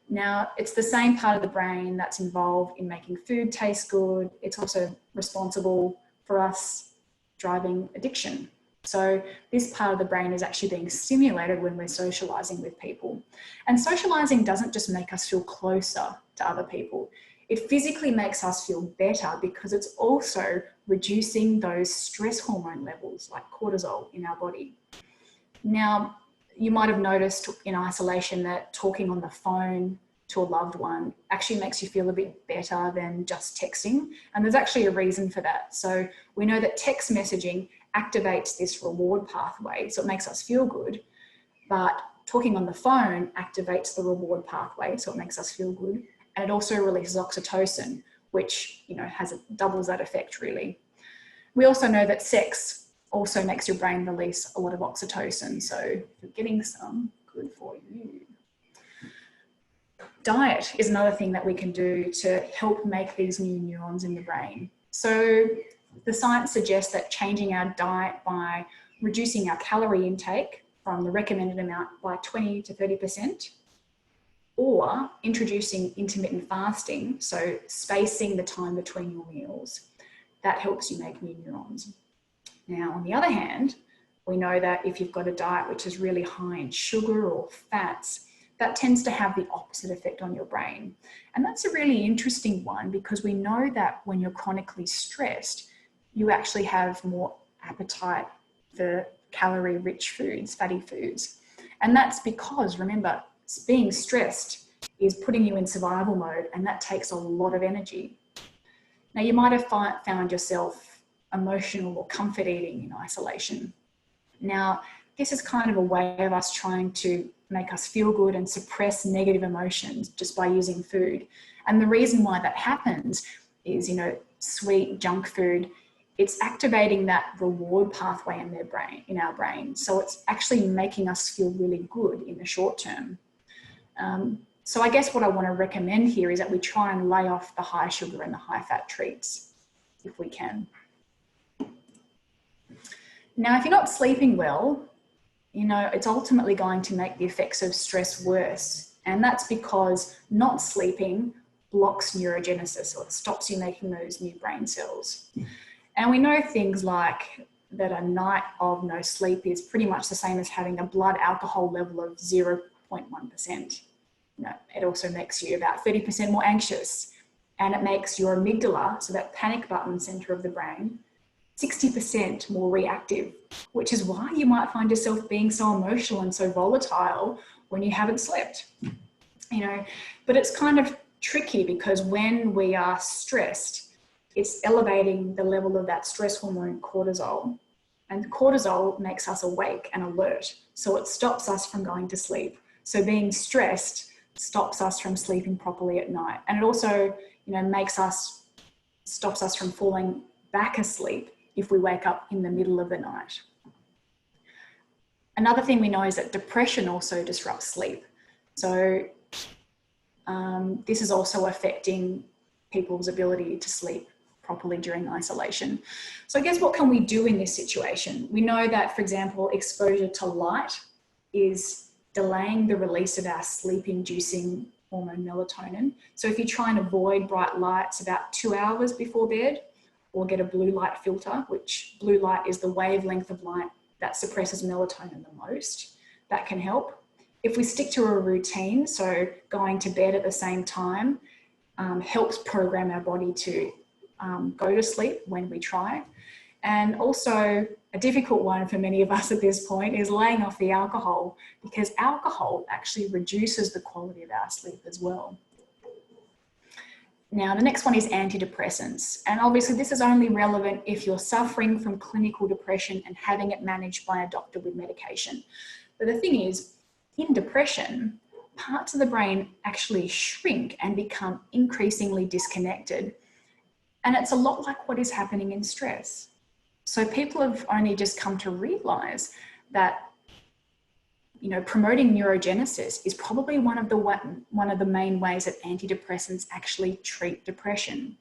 Now, it's the same part of the brain that's involved in making food taste good. It's also responsible for us driving addiction. So this part of the brain is actually being stimulated when we're socializing with people. And socializing doesn't just make us feel closer to other people. It physically makes us feel better because it's also reducing those stress hormone levels like cortisol in our body. Now, you might have noticed in isolation that talking on the phone to a loved one actually makes you feel a bit better than just texting. And there's actually a reason for that. So we know that text messaging activates this reward pathway, so it makes us feel good, but talking on the phone activates the reward pathway, so it makes us feel good, and it also releases oxytocin, which, you know, doubles that effect really. We also know that sex also makes your brain release a lot of oxytocin, so if you're getting some, good for you. Diet is another thing that we can do to help make these new neurons in the brain. So the science suggests that changing our diet by reducing our calorie intake from the recommended amount by 20 to 30%, or introducing intermittent fasting, so spacing the time between your meals, that helps you make new neurons. Now, on the other hand, we know that if you've got a diet which is really high in sugar or fats, that tends to have the opposite effect on your brain. And that's a really interesting one because we know that when you're chronically stressed, you actually have more appetite for calorie-rich foods, fatty foods. And that's because, remember, being stressed is putting you in survival mode, and that takes a lot of energy. Now, you might have found yourself emotional or comfort eating in isolation. Now, this is kind of a way of us trying to make us feel good and suppress negative emotions just by using food. And the reason why that happens is, you know, sweet junk food, it's activating that reward pathway in our brain. So it's actually making us feel really good in the short term. So I guess what I want to recommend here is that we try and lay off the high sugar and the high fat treats if we can. Now, if you're not sleeping well, you know, it's ultimately going to make the effects of stress worse. And that's because not sleeping blocks neurogenesis, or it stops you making those new brain cells. And we know things like that a night of no sleep is pretty much the same as having a blood alcohol level of 0.1%. It also makes you about 30% more anxious, and it makes your amygdala, so that panic button center of the brain, 60% more reactive, which is why you might find yourself being so emotional and so volatile when you haven't slept. But it's kind of tricky because when we are stressed, it's elevating the level of that stress hormone cortisol, and cortisol makes us awake and alert, so it stops us from going to sleep. So being stressed stops us from sleeping properly at night, and it also stops us from falling back asleep if we wake up in the middle of the night. Another thing we know is that depression also disrupts sleep. So this is also affecting people's ability to sleep properly during isolation. So I guess what can we do in this situation? We know that, for example, exposure to light is delaying the release of our sleep-inducing hormone melatonin. So if you try and avoid bright lights about 2 hours before bed, or get a blue light filter, which blue light is the wavelength of light that suppresses melatonin the most, that can help. If we stick to a routine, so going to bed at the same time, helps program our body to go to sleep when we try. And also a difficult one for many of us at this point is laying off the alcohol, because alcohol actually reduces the quality of our sleep as well. Now, the next one is antidepressants. And obviously this is only relevant if you're suffering from clinical depression and having it managed by a doctor with medication. But the thing is, in depression, parts of the brain actually shrink and become increasingly disconnected. And it's a lot like what is happening in stress. So people have only just come to realize that promoting neurogenesis is probably one of the main ways that antidepressants actually treat depression.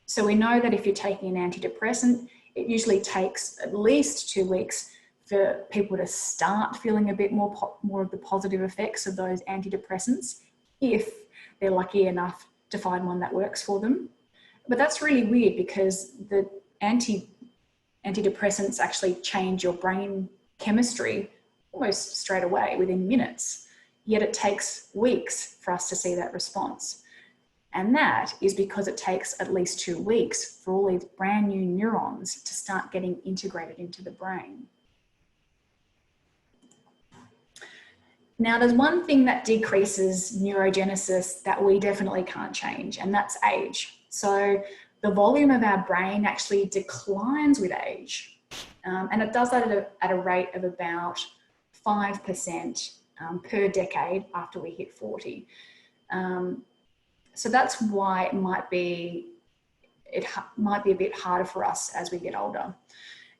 So we know that if you're taking an antidepressant, it usually takes at least 2 weeks for people to start feeling a bit more of the positive effects of those antidepressants, if they're lucky enough to find one that works for them. But that's really weird, because the antidepressants actually change your brain chemistry almost straight away, within minutes, yet it takes weeks for us to see that response. And that is because it takes at least 2 weeks for all these brand new neurons to start getting integrated into the brain. Now, there's one thing that decreases neurogenesis that we definitely can't change, and that's age. So the volume of our brain actually declines with age, and it does that at a rate of about 5% per decade after we hit 40. So that's why it might be a bit harder for us as we get older.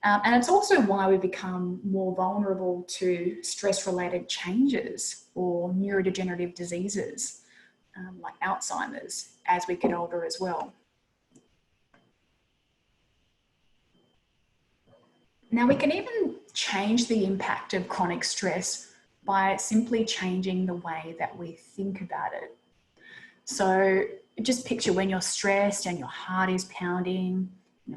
And it's also why we become more vulnerable to stress-related changes or neurodegenerative diseases like Alzheimer's as we get older as well. Now, we can even change the impact of chronic stress by simply changing the way that we think about it. So just picture when you're stressed and your heart is pounding,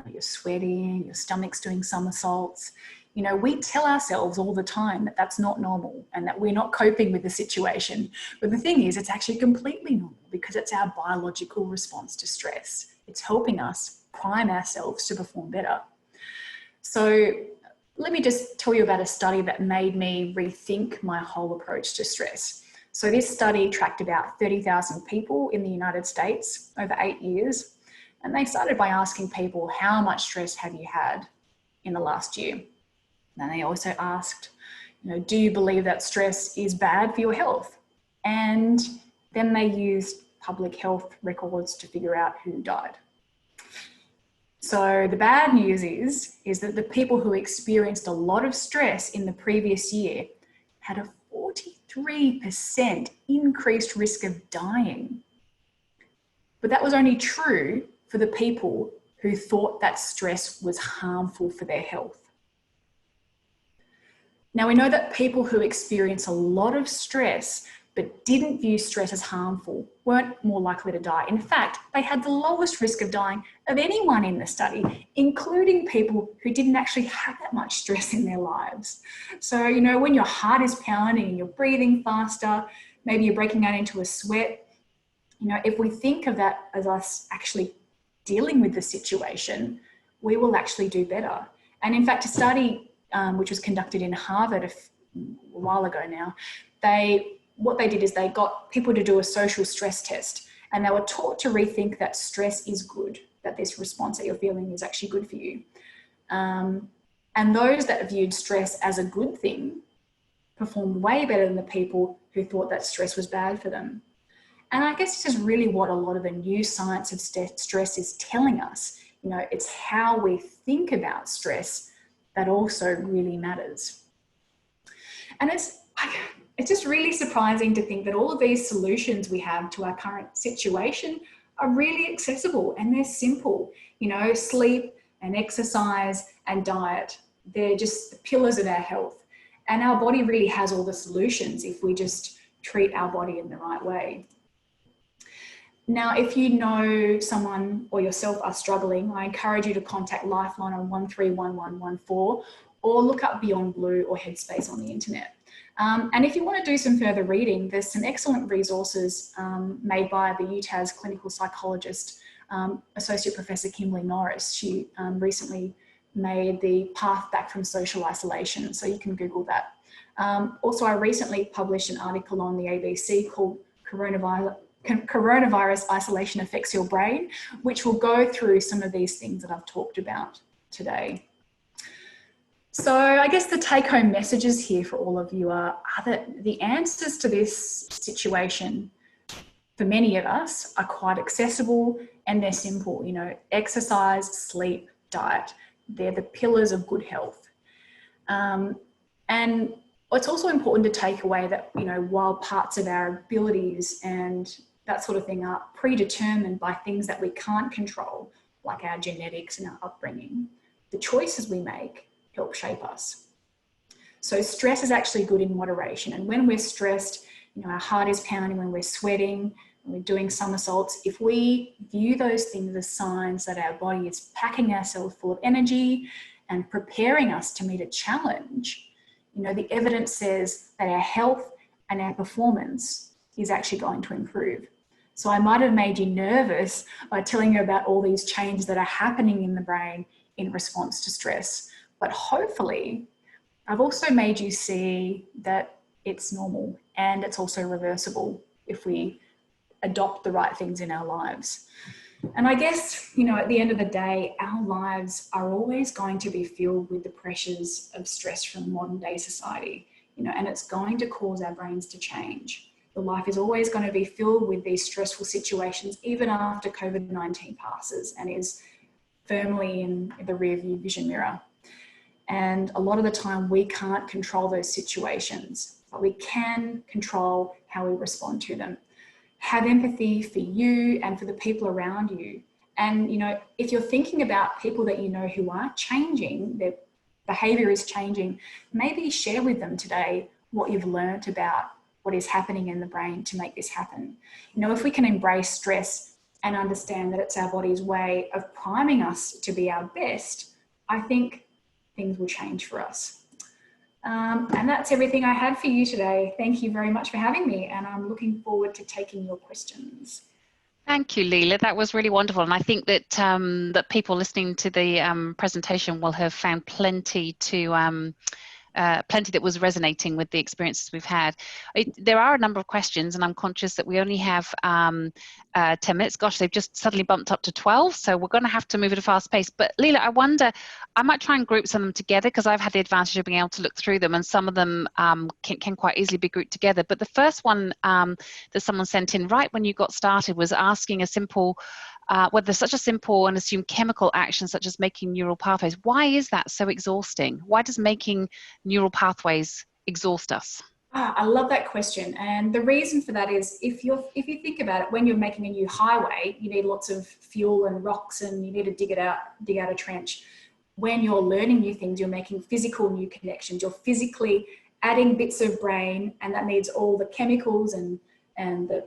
you're sweating, your stomach's doing somersaults. We tell ourselves all the time that that's not normal and that we're not coping with the situation. But the thing is, it's actually completely normal, because it's our biological response to stress. It's helping us prime ourselves to perform better. So let me just tell you about a study that made me rethink my whole approach to stress. So this study tracked about 30,000 people in the United States over 8 years. And they started by asking people, how much stress have you had in the last year? And they also asked, do you believe that stress is bad for your health? And then they used public health records to figure out who died. So the bad news is that the people who experienced a lot of stress in the previous year had a 43% increased risk of dying. But that was only true for the people who thought that stress was harmful for their health. Now, we know that people who experience a lot of stress but didn't view stress as harmful weren't more likely to die. In fact, they had the lowest risk of dying of anyone in the study, including people who didn't actually have that much stress in their lives. So, you know, when your heart is pounding and you're breathing faster, maybe you're breaking out into a sweat, you know, if we think of that as us actually dealing with the situation, we will actually do better. And in fact, a study which was conducted in Harvard a while ago now, what they did is they got people to do a social stress test, and they were taught to rethink that stress is good, that this response that you're feeling is actually good for you. And those that viewed stress as a good thing performed way better than the people who thought that stress was bad for them. And I guess this is really what a lot of the new science of stress is telling us. You know, it's how we think about stress that also really matters. And it's just really surprising to think that all of these solutions we have to our current situation are really accessible and they're simple. You know, sleep and exercise and diet, they're just the pillars of our health. And our body really has all the solutions if we just treat our body in the right way. Now, if you know someone or yourself are struggling, I encourage you to contact Lifeline on 131114 or look up Beyond Blue or Headspace on the internet. And if you want to do some further reading, there's some excellent resources made by the UTAS clinical psychologist, Associate Professor Kimberly Norris. She recently made the Path Back from Social Isolation, so you can Google that. Also, I recently published an article on the ABC called Coronavirus Isolation Affects Your Brain, which will go through some of these things that I've talked about today. So I guess the take-home messages here for all of you are that the answers to this situation for many of us are quite accessible and they're simple. You know, exercise, sleep, diet, they're the pillars of good health. And it's also important to take away that, you know, while parts of our abilities and that sort of thing are predetermined by things that we can't control, like our genetics and our upbringing, the choices we make help shape us. So stress is actually good in moderation. And when we're stressed, you know, our heart is pounding, when we're sweating, when we're doing somersaults, if we view those things as signs that our body is packing ourselves full of energy and preparing us to meet a challenge, you know, the evidence says that our health and our performance is actually going to improve. So I might have made you nervous by telling you about all these changes that are happening in the brain in response to stress. But hopefully, I've also made you see that it's normal and it's also reversible if we adopt the right things in our lives. And I guess, you know, at the end of the day, our lives are always going to be filled with the pressures of stress from modern day society, you know, and it's going to cause our brains to change. The life is always going to be filled with these stressful situations, even after COVID-19 passes and is firmly in the rearview vision mirror. And a lot of the time we can't control those situations, but we can control how we respond to them. Have empathy for you and for the people around you. And, you know, if you're thinking about people that you know who are changing, their behavior is changing, maybe share with them today what you've learned about what is happening in the brain to make this happen. You know, if we can embrace stress and understand that it's our body's way of priming us to be our best, I think things will change for us. And that's everything I had for you today. Thank you very much for having me, and I'm looking forward to taking your questions. Thank you, Lila. That was really wonderful. And I think that that people listening to the presentation will have found plenty that was resonating with the experiences we've had. There are a number of questions, and I'm conscious that we only have 10 minutes. Gosh, they've just suddenly bumped up to 12, so we're going to have to move at a fast pace. But Lila, I wonder, I might try and group some of them together because I've had the advantage of being able to look through them, and some of them can quite easily be grouped together. But the first one that someone sent in right when you got started was asking a simple, whether such a simple and assumed chemical action such as making neural pathways, why is that so exhausting? Why does making neural pathways exhaust us? I love that question. And the reason for that is if you think about it, when you're making a new highway, you need lots of fuel and rocks and you need to dig out a trench. When you're learning new things, you're making physical new connections. You're physically adding bits of brain, and that needs all the chemicals and the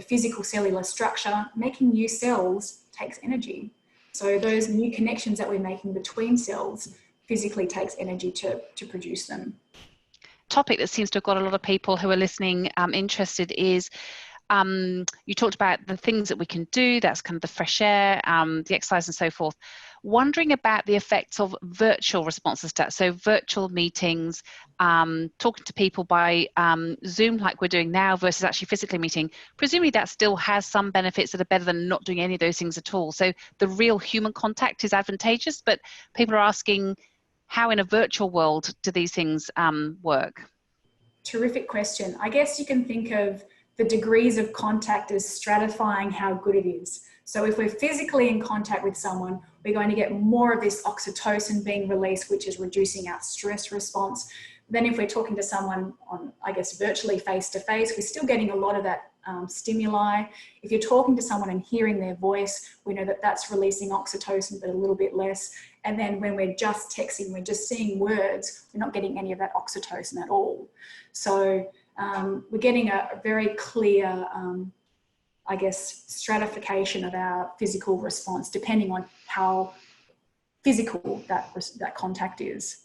physical cellular structure. Making new cells takes energy. So those new connections that we're making between cells physically takes energy to produce them. Topic that seems to have got a lot of people who are listening interested is, you talked about the things that we can do, that's kind of the fresh air, the exercise and so forth. Wondering about the effects of virtual responses to that. So virtual meetings, talking to people by Zoom like we're doing now versus actually physically meeting. Presumably that still has some benefits that are better than not doing any of those things at all. So the real human contact is advantageous, but people are asking, how in a virtual world do these things work? Terrific question. I guess you can think of the degrees of contact as stratifying how good it is. So if we're physically in contact with someone, we're going to get more of this oxytocin being released, which is reducing our stress response. Then if we're talking to someone on, I guess, virtually face-to-face, we're still getting a lot of that stimuli. If you're talking to someone and hearing their voice, we know that that's releasing oxytocin, but a little bit less. And then when we're just texting, we're just seeing words, we're not getting any of that oxytocin at all. So we're getting a very clear, I guess, stratification of our physical response, depending on how physical that contact is.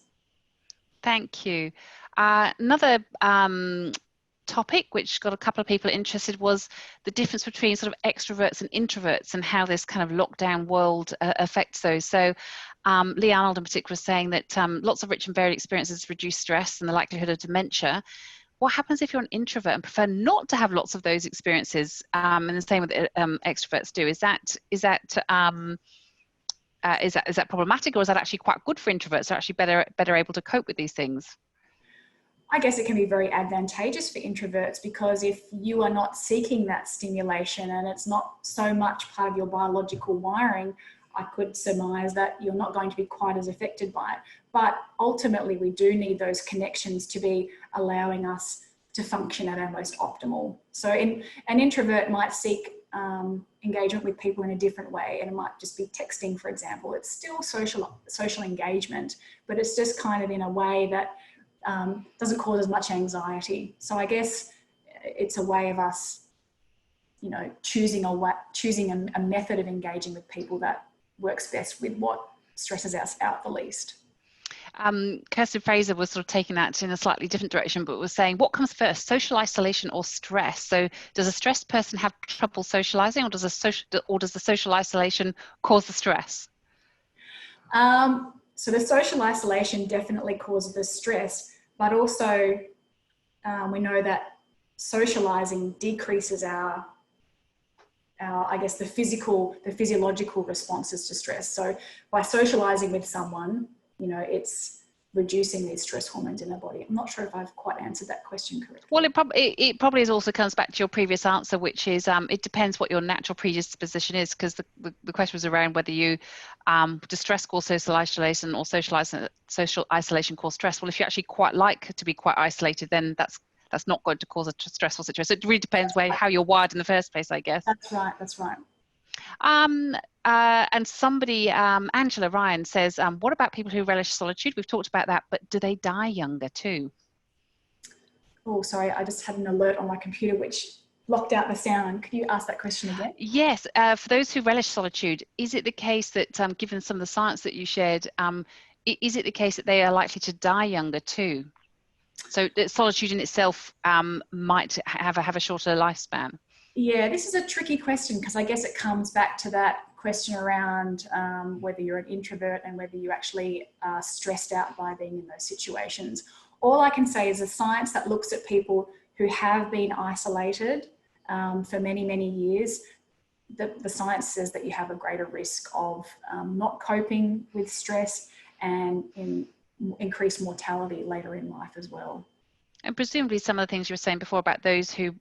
Thank you. Another topic which got a couple of people interested was the difference between sort of extroverts and introverts and how this kind of lockdown world affects those. So Lee Arnold in particular was saying that lots of rich and varied experiences reduce stress and the likelihood of dementia. What happens if you're an introvert and prefer not to have lots of those experiences? And the same with extroverts do. Is that problematic, or is that actually quite good for introverts? They're actually better able to cope with these things? I guess it can be very advantageous for introverts, because if you are not seeking that stimulation and it's not so much part of your biological wiring, I could surmise that you're not going to be quite as affected by it. But ultimately, we do need those connections to be allowing us to function at our most optimal. So an introvert might seek engagement with people in a different way, and it might just be texting, for example. It's still social engagement, but it's just kind of in a way that doesn't cause as much anxiety. So I guess it's a way of us, choosing a method of engaging with people that works best with what stresses us out the least. Kirsten Fraser was sort of taking that in a slightly different direction, but was saying, what comes first, social isolation or stress? So does a stressed person have trouble socializing, or does the social isolation cause the stress? So the social isolation definitely causes the stress, but also we know that socializing decreases our I guess the physiological responses to stress. So by socializing with someone, it's reducing these stress hormones in our body. I'm not sure if I've quite answered that question correctly. Well, it probably also comes back to your previous answer, which is it depends what your natural predisposition is, because the question was around whether you does stress cause social isolation or social isolation cause stress. Well, if you actually quite like to be quite isolated, then that's not going to cause a stressful situation. So it really depends how you're wired in the first place, I guess. That's right. That's right. And somebody, Angela Ryan says, what about people who relish solitude? We've talked about that, but do they die younger too? Oh, sorry, I just had an alert on my computer which blocked out the sound. Could you ask that question again? Yes, for those who relish solitude, is it the case that, given some of the science that you shared, is it the case that they are likely to die younger too? So solitude in itself might have a shorter lifespan. Yeah, this is a tricky question, because I guess it comes back to that question around whether you're an introvert and whether you actually are stressed out by being in those situations. All I can say is the science that looks at people who have been isolated for many, many years, the science says that you have a greater risk of not coping with stress and increased mortality later in life as well. And presumably some of the things you were saying before about those who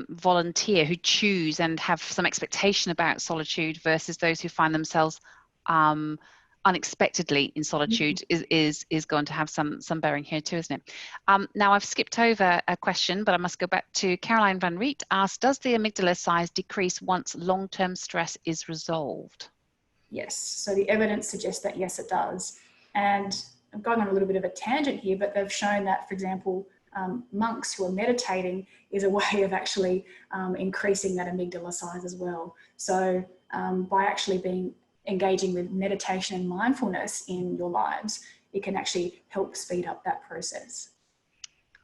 volunteer, who choose and have some expectation about solitude versus those who find themselves unexpectedly in solitude is going to have some bearing here too, isn't it? Now I've skipped over a question, but I must go back to Caroline Van Riet. Asked, does the amygdala size decrease once long-term stress is resolved? Yes, so the evidence suggests that yes, it does. And I'm going on a little bit of a tangent here, but they've shown that, for example, monks who are meditating is a way of actually increasing that amygdala size as well. So by actually engaging with meditation and mindfulness in your lives, it can actually help speed up that process.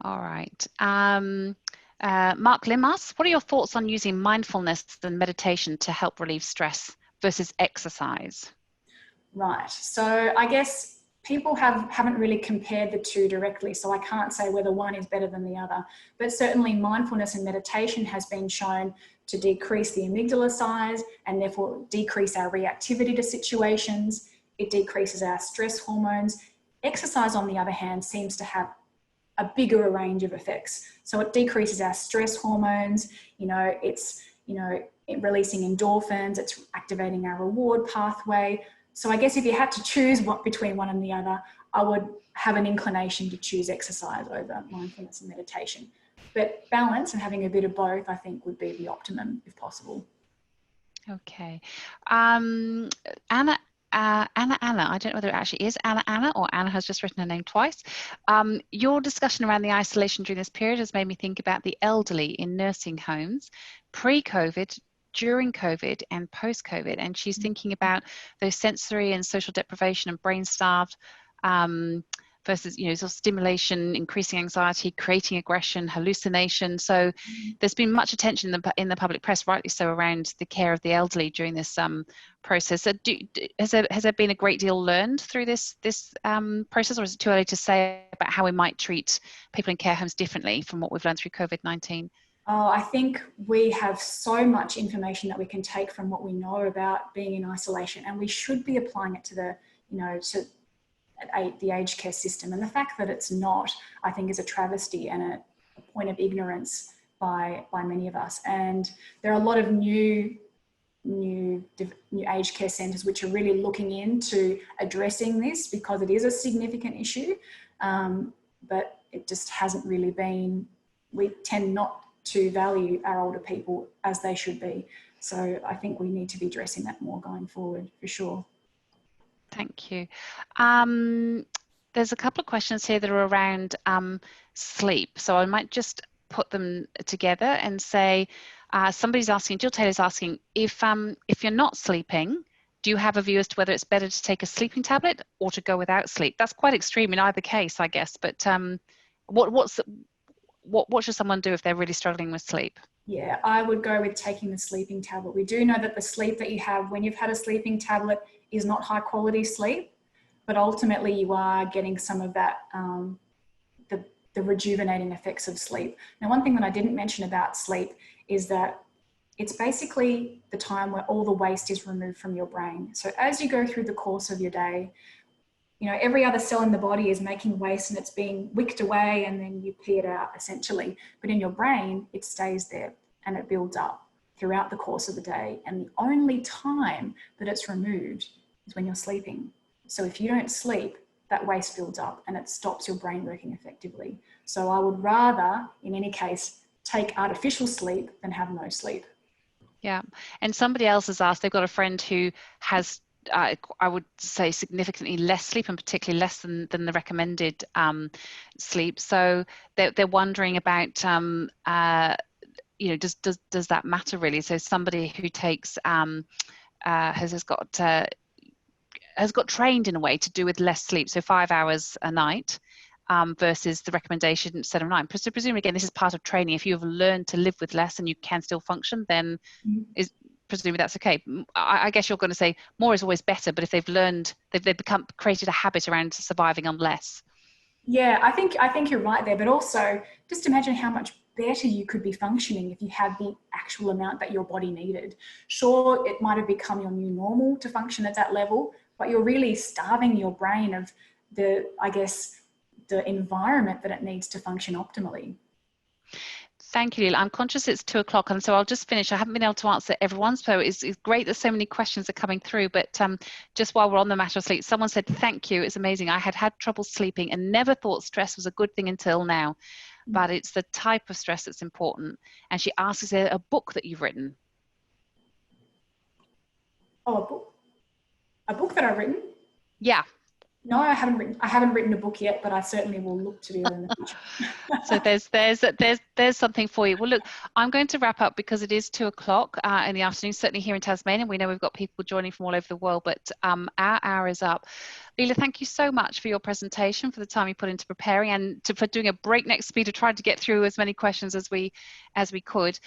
All right. Mark Limas, what are your thoughts on using mindfulness and meditation to help relieve stress versus exercise? Right. So I guess people haven't really compared the two directly, so I can't say whether one is better than the other. But certainly mindfulness and meditation has been shown to decrease the amygdala size and therefore decrease our reactivity to situations. It decreases our stress hormones. Exercise, on the other hand, seems to have a bigger range of effects. So it decreases our stress hormones, it's releasing endorphins, it's activating our reward pathway. So I guess if you had to choose between one and the other, I would have an inclination to choose exercise over mindfulness and meditation. But balance and having a bit of both, I think, would be the optimum if possible. Okay. Anna, I don't know whether it actually is Anna or Anna has just written her name twice. Your discussion around the isolation during this period has made me think about the elderly in nursing homes, pre-COVID, during COVID and post-COVID. And she's thinking about those sensory and social deprivation and brain-starved versus, sort of stimulation, increasing anxiety, creating aggression, hallucination. So there's been much attention in the public press, rightly so, around the care of the elderly during this process. So has there been a great deal learned through this process, or is it too early to say about how we might treat people in care homes differently from what we've learned through COVID-19? Oh, I think we have so much information that we can take from what we know about being in isolation, and we should be applying it to the aged care system. And the fact that it's not, I think, is a travesty and a point of ignorance by many of us. And there are a lot of new aged care centres which are really looking into addressing this, because it is a significant issue, but it just hasn't really been. We tend not to value our older people as they should be. So I think we need to be addressing that more going forward, for sure. Thank you. There's a couple of questions here that are around sleep. So I might just put them together and say, somebody's asking, Jill Taylor's asking, if you're not sleeping, do you have a view as to whether it's better to take a sleeping tablet or to go without sleep? That's quite extreme in either case, I guess. But what should someone do if they're really struggling with sleep? Yeah, I would go with taking the sleeping tablet. We do know that the sleep that you have when you've had a sleeping tablet is not high quality sleep, but ultimately you are getting some of that, the rejuvenating effects of sleep. Now, one thing that I didn't mention about sleep is that it's basically the time where all the waste is removed from your brain. So as you go through the course of your day, every other cell in the body is making waste and it's being wicked away, and then you pee it out essentially. But in your brain, it stays there and it builds up throughout the course of the day. And the only time that it's removed is when you're sleeping. So if you don't sleep, that waste builds up and it stops your brain working effectively. So I would rather, in any case, take artificial sleep than have no sleep. Yeah. And somebody else has asked, they've got a friend who has I would say significantly less sleep, and particularly less than the recommended sleep. So they're wondering about, does that matter really? So somebody who takes has got trained in a way to do with less sleep, so 5 hours a night, versus the recommendation 7 or 9. So presumably, again, this is part of training. If you have learned to live with less and you can still function, then presumably that's okay. I guess you're going to say more is always better, but if they've created a habit around surviving on less. Yeah, I think you're right there, but also just imagine how much better you could be functioning if you had the actual amount that your body needed. Sure, it might have become your new normal to function at that level, but you're really starving your brain of the environment that it needs to function optimally. Thank you, Lila. I'm conscious it's 2 o'clock, and so I'll just finish. I haven't been able to answer everyone, so it's great that so many questions are coming through. But just while we're on the matter of sleep, someone said, thank you. It's amazing. I had trouble sleeping and never thought stress was a good thing until now. But it's the type of stress that's important. And she asks, is there a book that you've written? Oh, a book that I've written? Yeah. No, I haven't written a book yet, but I certainly will look to do that in the future. So there's something for you. Well, look, I'm going to wrap up because it is 2 o'clock in the afternoon. Certainly here in Tasmania, we know we've got people joining from all over the world, but our hour is up. Lila, thank you so much for your presentation, for the time you put into preparing, and for doing a breakneck speed of trying to get through as many questions as we could.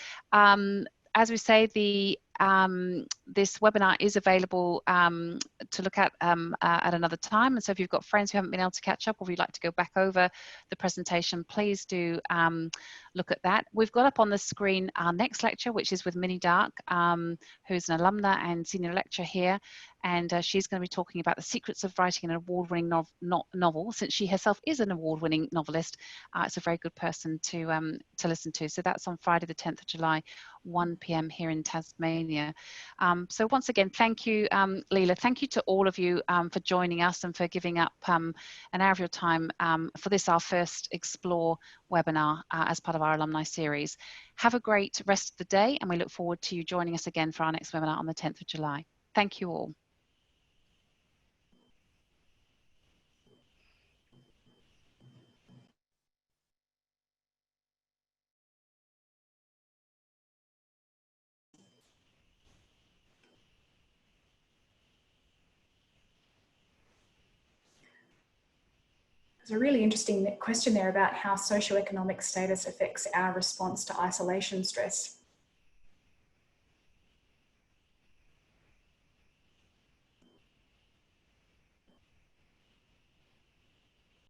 As we say, this webinar is available to look at another time. And so if you've got friends who haven't been able to catch up, or if you'd like to go back over the presentation, please do look at that. We've got up on the screen our next lecture, which is with Minnie Dark, who's an alumna and senior lecturer here. And she's going to be talking about the secrets of writing an award-winning novel. Since she herself is an award-winning novelist, it's a very good person to listen to. So that's on Friday, the 10th of July, 1 p.m. here in Tasmania. So once again, thank you, Lila. Thank you to all of you for joining us and for giving up an hour of your time for this, our first Explore webinar as part of our alumni series. Have a great rest of the day, and we look forward to you joining us again for our next webinar on the 10th of July. Thank you all. There's a really interesting question there about how socioeconomic status affects our response to isolation stress.